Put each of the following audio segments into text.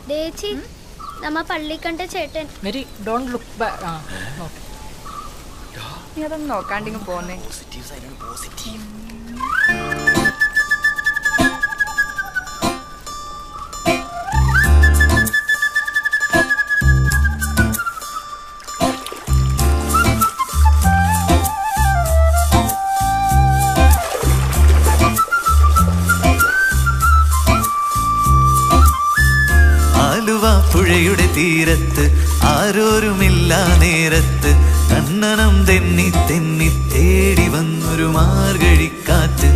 ചേച്ചി നമ്മ പള്ളി കണ്ട ചേട്ടൻ നീ അതൊന്നും നോക്കാണ്ടിങ്ങ് പോന്നേ. പുഴയുടെ തീരത്ത് ആരോരുമില്ല നേരത്ത് കണ്ണനം തെന്നി തെന്നി തേടി വന്നൊരു മാർഗഴിക്കാറ്റ്.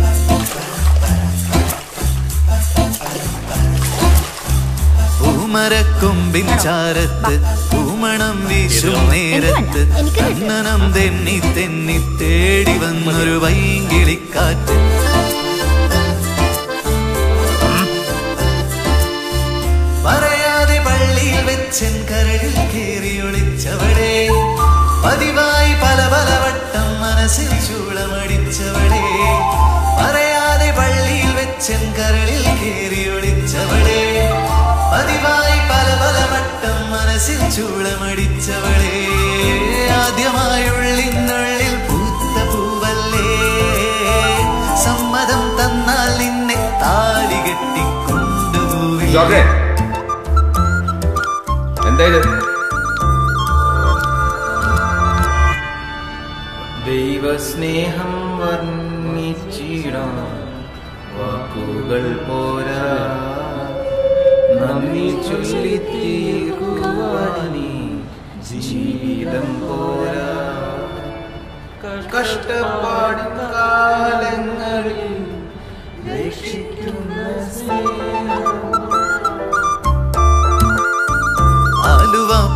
പൂമരക്കൊമ്പിൻ ചാരത്ത് പൂമണം വീശും നേരത്ത് കണ്ണനം തെന്നി തെന്നി തേടി വന്നൊരു വൈകിളിക്കാറ്റ്. കരളിൽ കേറി ഒളിച്ചവളെ പതിവായി പല പല വട്ടം മനസ്സിൽ ചൂളമടിച്ചവളെ. പറയാതെ പള്ളിയിൽ വെച്ചൻ കരളിൽ കേറി ഒളിച്ചവളെ പതിവായി പല പല വട്ടം മനസ്സിൽ ചൂളമടിച്ചവളെ. ആദ്യമായുള്ളിനുള്ളിൽ പൂത്ത പൂവല്ലേ സമ്മതം തന്നാൽ നിന്നെ താലി കെട്ടിക്കൊണ്ടുപോയി. ദൈവസ്നേഹം വർണ്ണിച്ചിടാൻ വാക്കുകൾ പോരാ, നന്ദി ചൊല്ലിത്തീർക്കുവാനി ജീവിതം പോരാ. കഷ്ടപ്പാടിൻ കാലങ്ങളിൽ രക്ഷിക്കുന്ന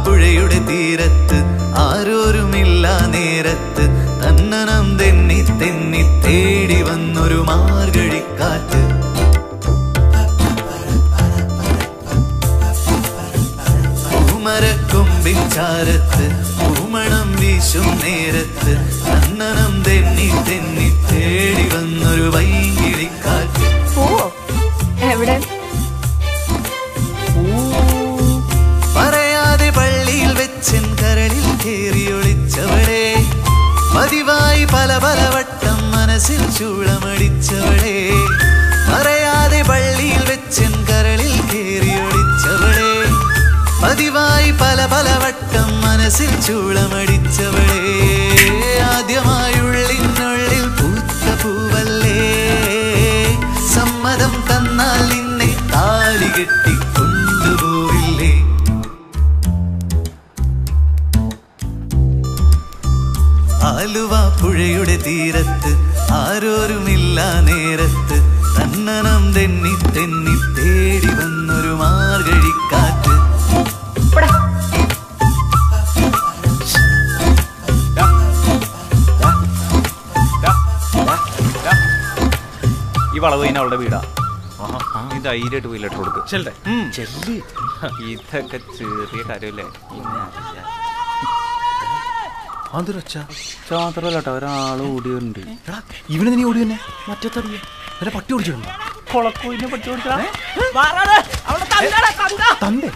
പുഴയുടെ തീരത്ത് ആരോരുമില്ല നേരത്ത് തന്നനം തെന്നി തെന്നി തേടി വന്നൊരു മാർഗഴിക്കാറ്റ്. പൂമരക്കൊമ്പിൻ ചാരത്ത് പൂമണം വീശും നേരത്ത് തന്നനം തെന്നി തെന്നി തേടി വന്നൊരു വൈകിളിക്കാറ്റ്. എവിടെ കരളിൽ കേറി ഒളിച്ചവളെ പതിവായി പല പല വട്ടം മനസ്സിൽ ചൂളമടിച്ചവളെ. പറയാതെ പള്ളിയിൽ വെച്ചൻ കരളിൽ കേറി ഒളിച്ചവളെ പതിവായി പല പല വട്ടം മനസ്സിൽ ചൂളമടിച്ചവളെ. ആദ്യമായുള്ളിനുള്ളിൽ പൂത്ത പൂവല്ലേ സമ്മതം തന്നാൽ നിന്നെ താലി കെട്ടിക്കൊണ്ടുപോയില്ലേ. ആലുവ പുഴയുടെ തീരത്ത് ആരോരുമില്ല നേരത്ത് തന്നനം തെന്നി തെന്നി തേടി വന്നൊരു മാർഗഴിക്കാറ്റ്. ഈ വളവ് കഴിഞ്ഞ അവളുടെ വീടാ. ഇത് ധൈര്യമായിട്ട് പോയി ലെറ്റർ കൊടുക്കും. ഇതൊക്കെ ചെറിയ കാര്യമല്ലേ. മാത്രല്ല ഒരാൾ ഓടിയുണ്ട്. ഇവന് നീ ഓടി തന്നെ മറ്റേ പട്ടി ഓടിച്ചിട്ടുണ്ടോ? കൊളക്കോയിനെ പട്ടി ഓടിച്ചാ തന്റെ